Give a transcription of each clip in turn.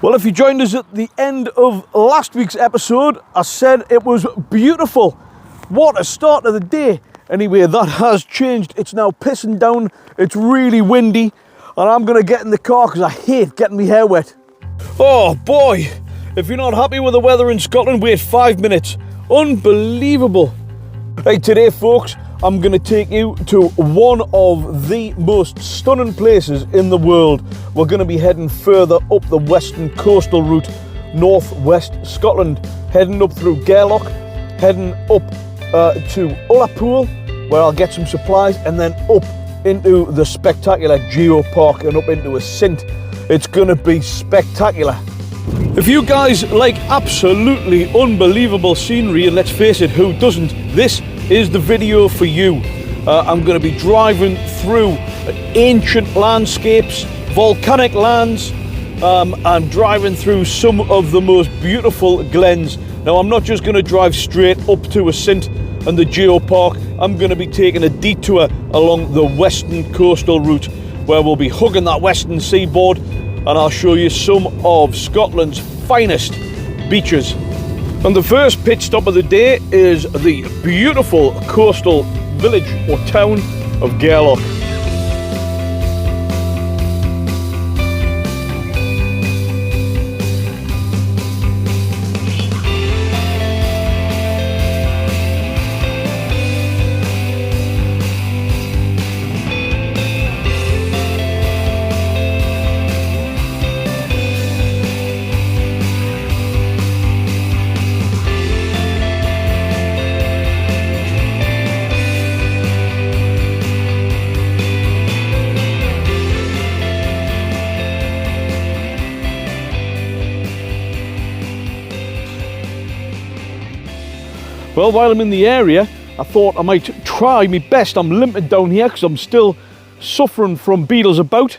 Well, if you joined us at the end of last week's episode, I said it was beautiful. What a start of the day. Anyway, that has changed. It's now pissing down. It's really windy. And I'm going to get in the car because I hate getting my hair wet. Oh boy, if you're not happy with the weather in Scotland, wait 5 minutes. Unbelievable. Right, today folks, I'm going to take you to one of the most stunning places in the world. We're going to be heading further up the western coastal route, northwest Scotland, heading up through Gairloch, heading up to ALLPOWERS, where I'll get some supplies, and then up into the spectacular Geopark and up into Assynt. It's going to be spectacular. If you guys like absolutely unbelievable scenery, and let's face it, who doesn't, this is the video for you. I'm going to be driving through ancient landscapes, volcanic lands, and driving through some of the most beautiful glens. Now, I'm not just going to drive straight up to Assynt and the Geopark. I'm going to be taking a detour along the western coastal route, where we'll be hugging that western seaboard, and I'll show you some of Scotland's finest beaches. And the first pit stop of the day is the beautiful coastal village or town of Gairloch. Well, while I'm in the area, I thought I might try my best. I'm limping down here because I'm still suffering from beetles about,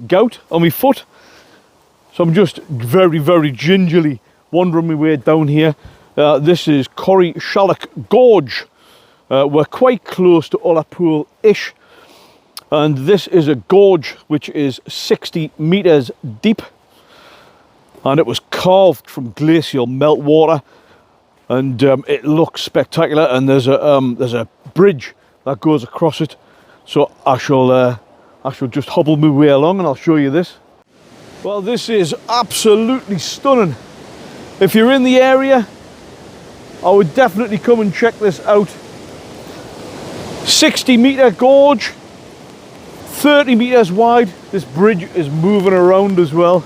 gout on my foot. So I'm just very, very gingerly wandering my way down here. This is Corrishock Gorge. We're quite close to ALLPOWERS-ish. And this is a gorge which is 60 metres deep. And it was carved from glacial meltwater. And it looks spectacular, and there's a bridge that goes across it. So I shall just hobble my way along, and I'll show you this. Well, this is absolutely stunning. If you're in the area, I would definitely come and check this out. 60-metre gorge, 30 metres wide. This bridge is moving around as well.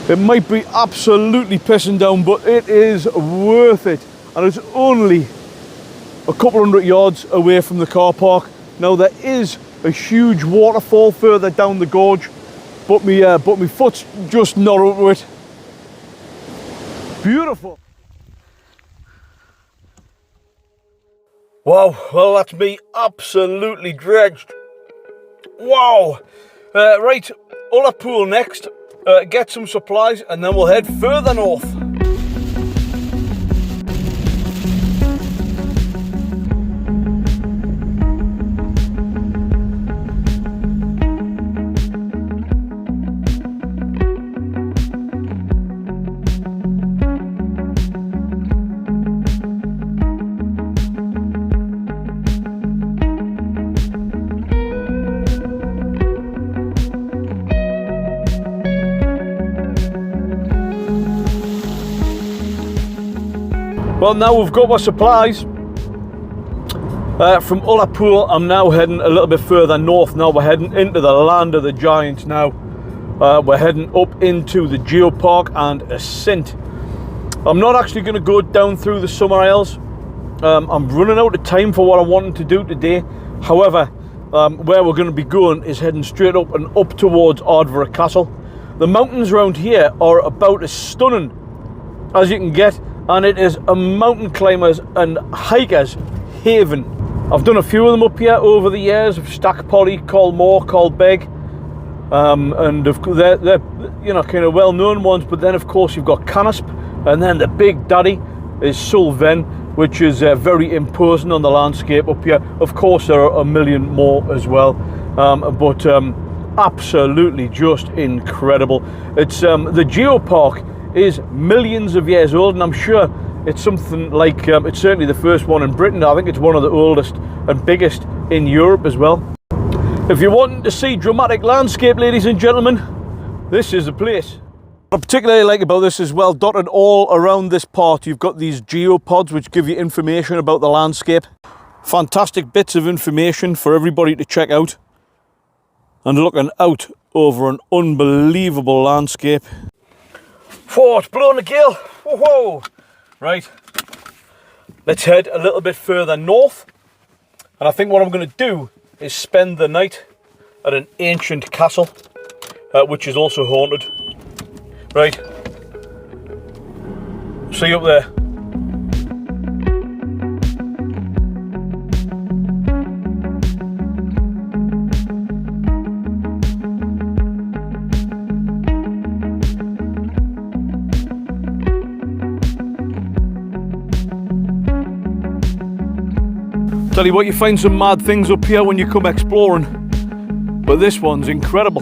It might be absolutely pissing down, but it is worth it. And it's only a couple hundred yards away from the car park. Now, there is a huge waterfall further down the gorge, but my foot's just not up to it. Beautiful. Wow, well, that's me absolutely drenched. Wow. Right, ALLPOWERS next. Get some supplies, and then we'll head further north. Well, now we've got our supplies from ALLPOWERS. I'm now heading a little bit further north. Now we're heading into the land of the giants now. We're heading up into the Geopark and Assynt. I'm not actually going to go down through the Summer Isles. I'm running out of time for what I wanted to do today. However, where we're going to be going is heading straight up and up towards Ardvreck Castle. The mountains around here are about as stunning as you can get, and it is a mountain climbers and hikers haven. I've done a few of them up here over the years, of Stack Polly, Colmore, Colbeg, and they're you know, kind of well-known ones. But then of course you've got Canisp, and then the big daddy is Sulven, which is very imposing on the landscape up here. Of course there are a million more as well, but absolutely just incredible. It's the geopark is millions of years old, and I'm sure it's something like it's certainly the first one in Britain. I think it's one of the oldest and biggest in Europe as well. If you're wanting to see dramatic landscape, ladies and gentlemen, this is the place. What I particularly like about this as well, dotted all around this part, you've got these geopods which give you information about the landscape. Fantastic bits of information for everybody to check out. And looking out over an unbelievable landscape. Whoa, it's blowing a gale. Whoa. Right, let's head a little bit further north. And I think what I'm going to do is spend the night at an ancient castle, which is also haunted. Right, see you up there. Tell you what, you find some mad things up here when you come exploring, but this one's incredible.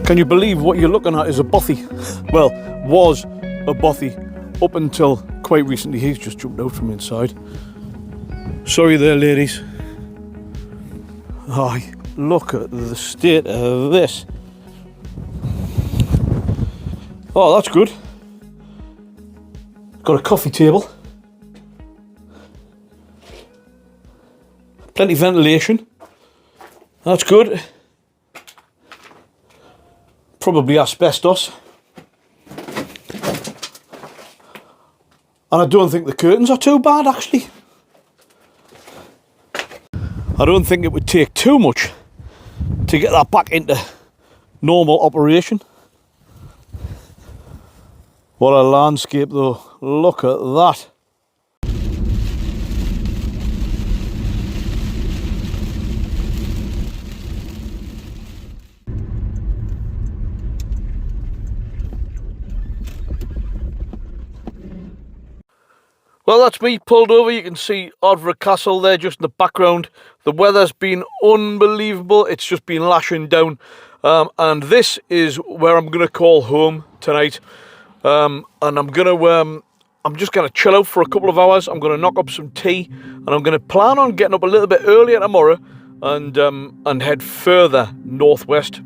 Can you believe what you're looking at is a bothy? Well, was a bothy up until quite recently. He's just jumped out from inside. Sorry there, ladies. Oh, look at the state of this. Oh, that's good. Got a coffee table. Plenty of ventilation. That's good. Probably asbestos. And I don't think the curtains are too bad, actually. I don't think it would take too much to get that back into normal operation. What a landscape though. Look at that. Well, that's me pulled over. You can see Ardvreck Castle there just in the background. The weather's been unbelievable. It's just been lashing down. And this is where I'm going to call home tonight. And I'm just going to chill out for a couple of hours. I'm going to knock up some tea. And I'm going to plan on getting up a little bit earlier tomorrow and head further northwest.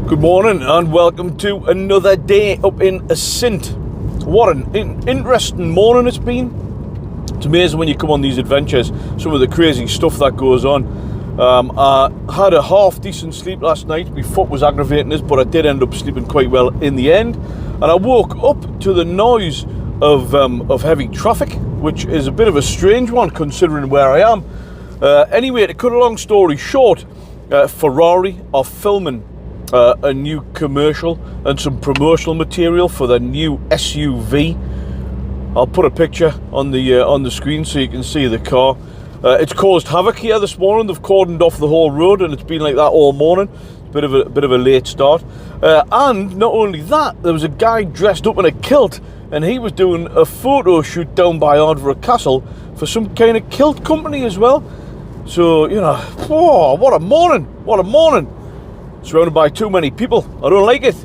Good morning and welcome to another day up in Assynt. What an interesting morning it's been. It's amazing when you come on these adventures, some of the crazy stuff that goes on. I had a half decent sleep last night. My foot was aggravating us, but I did end up sleeping quite well in the end. And I woke up to the noise of heavy traffic, which is a bit of a strange one considering where I am. Anyway, to cut a long story short, Ferrari are filming a new commercial and some promotional material for the new SUV. I'll put a picture on the screen so you can see the car. It's caused havoc here this morning. They've cordoned off the whole road, and it's been like that all morning. Bit of a late start. And not only that, there was a guy dressed up in a kilt, and he was doing a photo shoot down by Ardvreck Castle for some kind of kilt company as well. So, you know, whoa, what a morning! What a morning! Surrounded by too many people. I don't like it.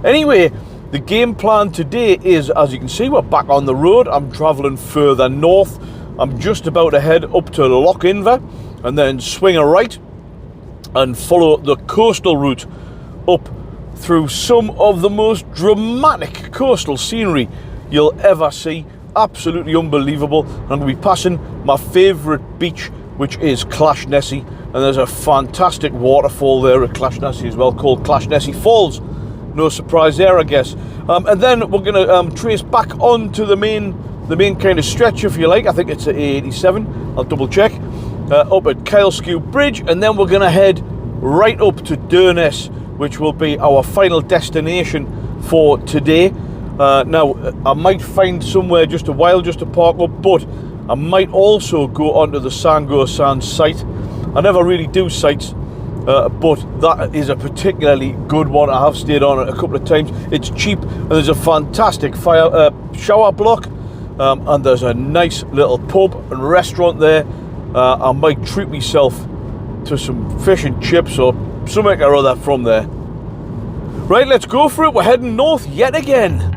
Anyway, the game plan today is, as you can see, we're back on the road. I'm travelling further north. I'm just about to head up to Yonder and then swing a right and follow the coastal route up through some of the most dramatic coastal scenery you'll ever see absolutely unbelievable. I'm going to be passing my favourite beach, which is Clashnessie, and there's a fantastic waterfall there at Clashnessie as well, called Clashnessie Falls. No surprise there, I guess. And then we're going to trace back onto the main kind of stretch, if you like. I think it's at A87. I'll double check. Up at Kyleskew Bridge, and then we're going to head right up to Durness, which will be our final destination for today. Now, I might find somewhere just a while just to park up, but I might also go onto the Sango Sands site. I never really do sites, but that is a particularly good one. I have stayed on it a couple of times. It's cheap, and there's a fantastic shower block, and there's a nice little pub and restaurant there. I might treat myself to some fish and chips or something or other from there. Right, let's go for it. We're heading north yet again.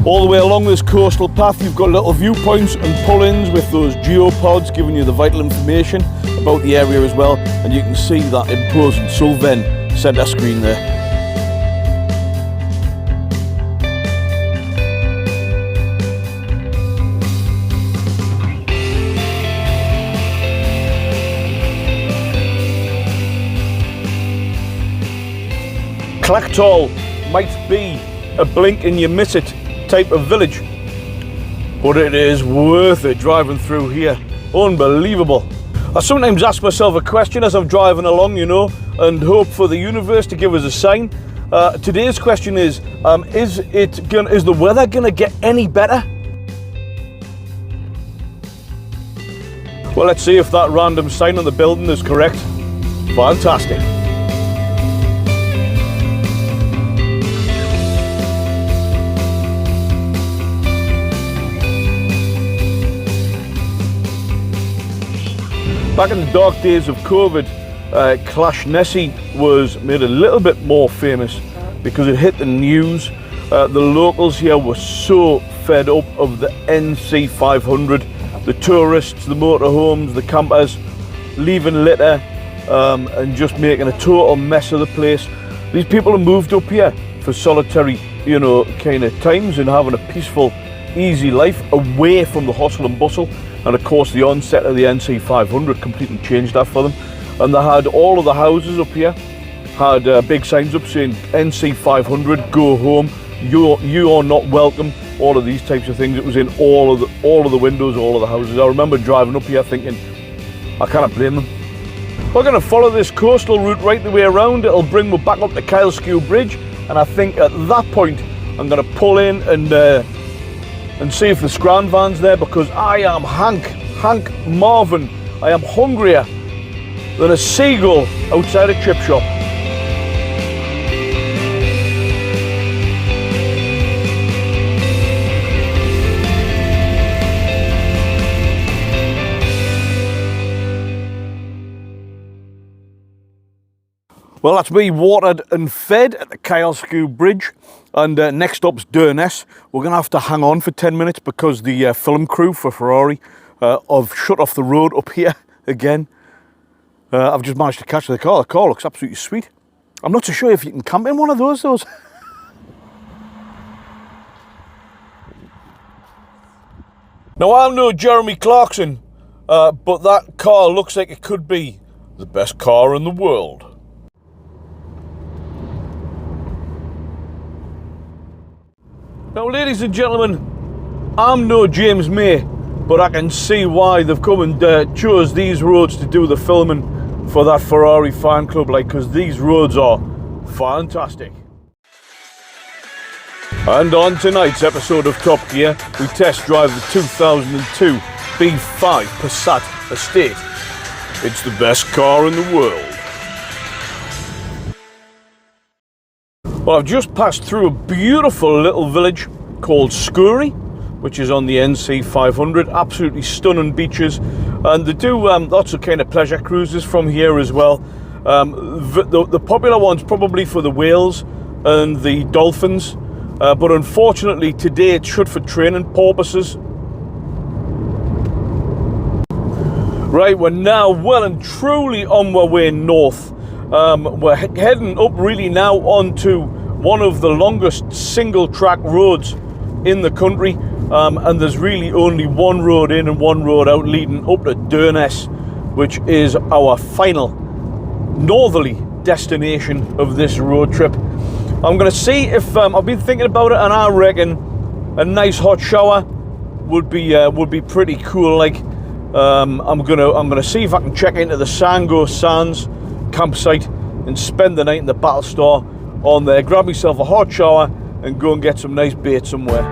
All the way along this coastal path, you've got little viewpoints and pull-ins with those geopods giving you the vital information about the area as well, and you can see that imposing Sylven centre screen there. Clacktall might be a blink and you miss it type of village, but it is worth it driving through here. Unbelievable. I sometimes ask myself a question as I'm driving along, you know, and hope for the universe to give us a sign. Today's question is the weather gonna get any better? Well, let's see if that random sign on the building is correct. Fantastic. Back in the dark days of COVID, Clashnessie was made a little bit more famous because it hit the news. The locals here were so fed up of the NC500, the tourists, the motorhomes, the campers, leaving litter and just making a total mess of the place. These people have moved up here for solitary, you know, kind of times and having a peaceful, easy life away from the hustle and bustle. And of course the onset of the NC500 completely changed that for them. And they had all of the houses up here, had big signs up saying NC500, go home, you are not welcome, all of these types of things. It was in all of the windows, all of the houses. I remember driving up here thinking, I can't blame them. We're going to follow this coastal route right the way around. It'll bring me back up to Kyleskew Bridge, and I think at that point I'm going to pull in and see if the Scran van's there, because I am Hank Marvin. I am hungrier than a seagull outside a chip shop. Well, that's me watered and fed at the Kyleskew Bridge, and next up's Durness. We're going to have to hang on for 10 minutes because the film crew for Ferrari have shut off the road up here again. I've just managed to catch the car. The car looks absolutely sweet. I'm not so sure if you can camp in one of those. Now, I'm no Jeremy Clarkson, but that car looks like it could be the best car in the world. Now, ladies and gentlemen, I'm no James May, but I can see why they've come and chose these roads to do the filming for that Ferrari fan club, like, because these roads are fantastic. And on tonight's episode of Top Gear, we test drive the 2002 B5 Passat Estate. It's the best car in the world. Well, I've just passed through a beautiful little village called Skoury, which is on the NC500. Absolutely stunning beaches, and they do lots of kind of pleasure cruises from here as well. The popular ones probably for the whales and the dolphins, but unfortunately today it's shut for training purposes. Right, we're now well and truly on our way north. We're heading up really now onto one of the longest single track roads in the country, and there's really only one road in and one road out leading up to Durness, which is our final northerly destination of this road trip. I'm going to see if I've been thinking about it, and I reckon a nice hot shower would be pretty cool. Like, I'm gonna see if I can check into the Sango Sands campsite and spend the night in the Battle Star on there, grab myself a hot shower and go and get some nice bait somewhere.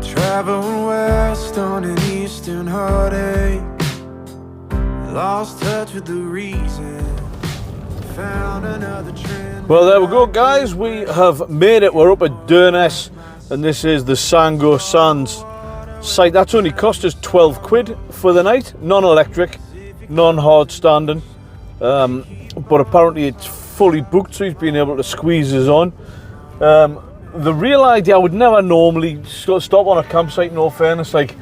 Traveling west on an eastern heartache, lost touch with the reason, found another trend. Well, there we go, guys. We have made it. We're up at Durness, and this is the Sango Sands site. That's only cost us 12 quid for the night. Non-electric, non-hard standing, but apparently it's fully booked, so he's been able to squeeze us on. The real idea, I would never normally stop on a campsite, in all fairness, like,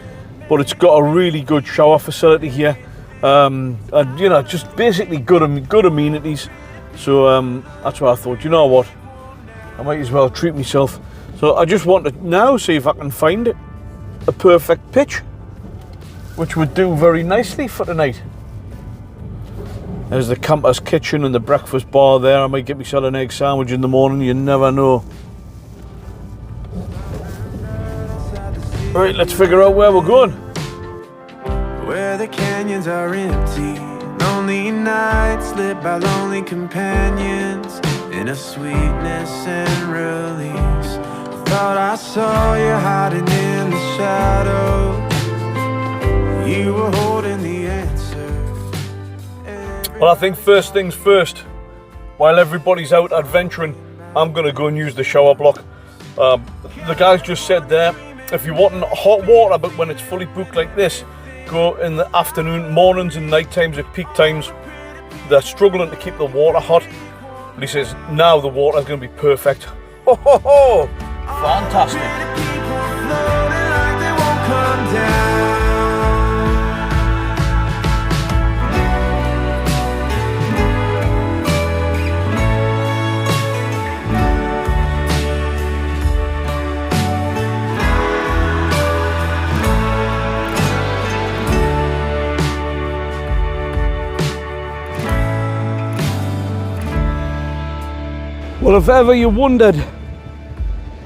but it's got a really good shower facility here. And you know, just basically good amenities. So that's what I thought, you know what, I might as well treat myself. So I just want to now see if I can find a perfect pitch, which would do very nicely for tonight. There's the camper's kitchen and the breakfast bar there. I might get myself an egg sandwich in the morning, you never know. Right, let's figure out where we're going. Where the canyons are empty, lonely nights lit by lonely companions, in a sweetness and release. Thought I saw you hiding in the shadows, you were holding the answer. Well, I think first things first, while everybody's out adventuring, I'm going to go and use the shower block. The guys just said there, if you want hot water, but when it's fully booked like this, go in the afternoon, mornings and night times at peak times. They're struggling to keep the water hot, but he says now the water is going to be perfect. Ho ho ho! Fantastic. Well, if ever you wondered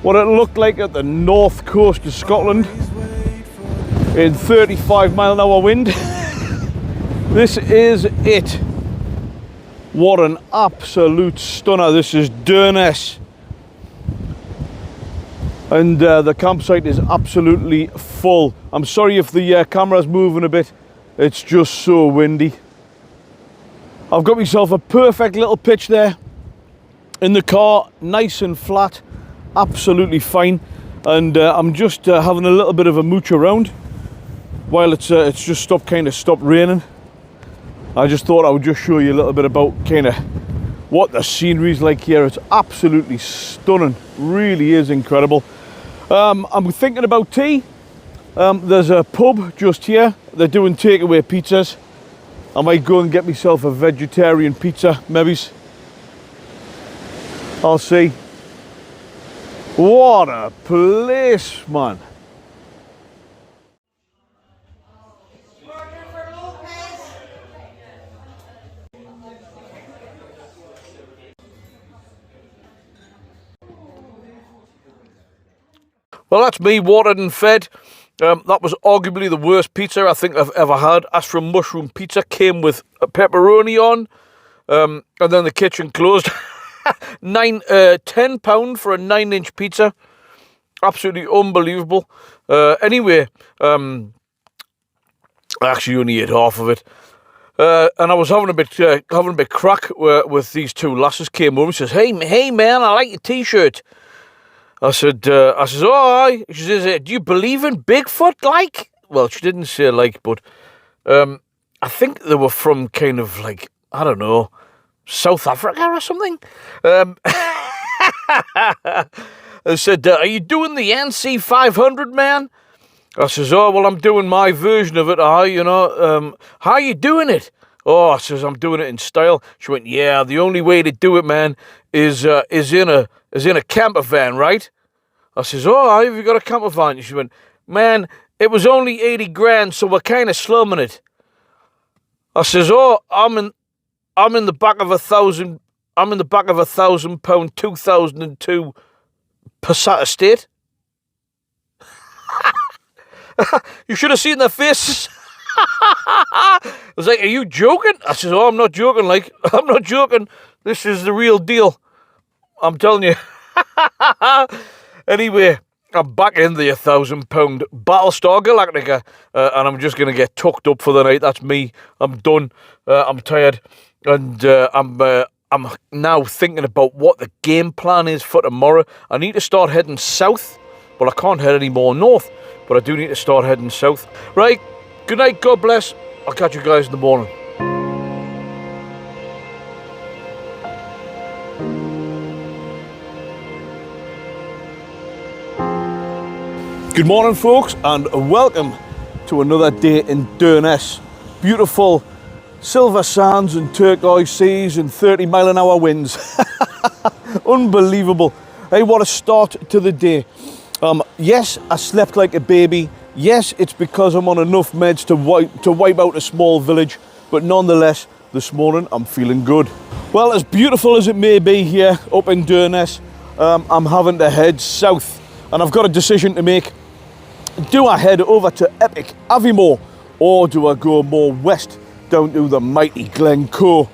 what it looked like at the north coast of Scotland in 35-mile-an-hour wind, this is it. What an absolute stunner. This is Durness, and the campsite is absolutely full. I'm sorry if the camera's moving a bit, it's just so windy. I've got myself a perfect little pitch there in the car, nice and flat, absolutely fine. And I'm just having a little bit of a mooch around while it's just stopped raining. I just thought I would just show you a little bit about kind of what the scenery's like here. It's absolutely stunning, really is incredible. I'm thinking about tea. There's a pub just here, they're doing takeaway pizzas. I might go and get myself a vegetarian pizza, maybe. I'll see. What a place, man. Well, that's me watered and fed. That was arguably the worst pizza I think I've ever had. Astra mushroom pizza, came with a pepperoni on, and then the kitchen closed. £10 for a 9-inch pizza, absolutely unbelievable. Anyway, I actually only ate half of it, and I was having a bit crack with these two lasses. Came over and says, "Hey man, I like your t-shirt." I said, "Oh, aye." She says, "Do you believe in Bigfoot?" Like, well, she didn't say like, but I think they were from kind of like, I don't know, South Africa or something. I said, are you doing the NC500, man? I says, oh, well, I'm doing my version of it. How are you doing it? Oh, I says, I'm doing it in style. She went, yeah, the only way to do it, man, is in a camper van, right? I says, oh, have you got a camper van? She went, man, it was only 80 grand, so we're kind of slumming it. I says, oh, I'm in the back of £1,000 2002 Passat Estate. You should have seen their faces. I was like, are you joking? I says, oh, I'm not joking. Like, I'm not joking. This is the real deal. I'm telling you. Anyway, I'm back in the £1,000 Battlestar Galactica, and I'm just going to get tucked up for the night. That's me. I'm done. I'm tired. And I'm now thinking about what the game plan is for tomorrow. I need to start heading south. Well, I can't head any more north, but I do need to start heading south. Right, good night, God bless. I'll catch you guys in the morning. Good morning, folks, and welcome to another day in Durness. Beautiful silver sands and turquoise seas and 30-mile-an-hour winds. Unbelievable. Hey, what a start to the day. Yes, I slept like a baby. Yes, it's because I'm on enough meds to wipe out a small village, but nonetheless, this morning I'm feeling good. Well, as beautiful as it may be here up in Durness, I'm having to head south, and I've got a decision to make. Do I head over to epic Aviemore, or do I go more west down to the mighty Glencoe?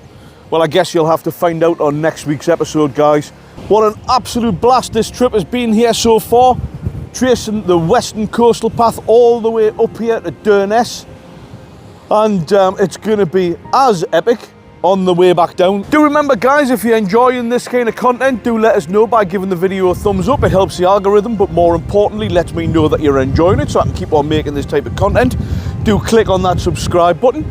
Well, I guess you'll have to find out on next week's episode, guys. What an absolute blast this trip has been here so far, tracing the western coastal path all the way up here to Durness, and it's going to be as epic on the way back down. Do remember, guys, if you're enjoying this kind of content, do let us know by giving the video a thumbs up. It helps the algorithm, but more importantly, lets me know that you're enjoying it so I can keep on making this type of content. Do click on that subscribe button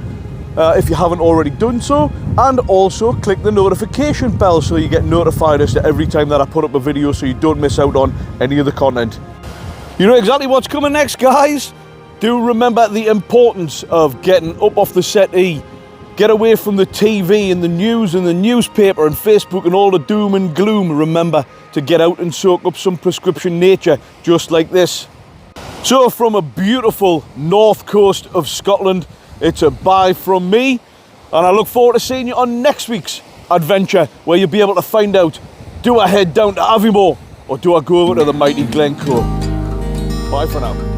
if you haven't already done so, and also click the notification bell so you get notified as to every time that I put up a video, so you don't miss out on any of the content. You know exactly what's coming next, guys. Do remember the importance of getting up off the settee. Get away from the TV and the news and the newspaper and Facebook and all the doom and gloom. Remember to get out and soak up some prescription nature, just like this. So from a beautiful north coast of Scotland, it's a bye from me, and I look forward to seeing you on next week's adventure, where you'll be able to find out, do I head down to Aviemore or do I go over to the mighty Glencoe? Bye for now.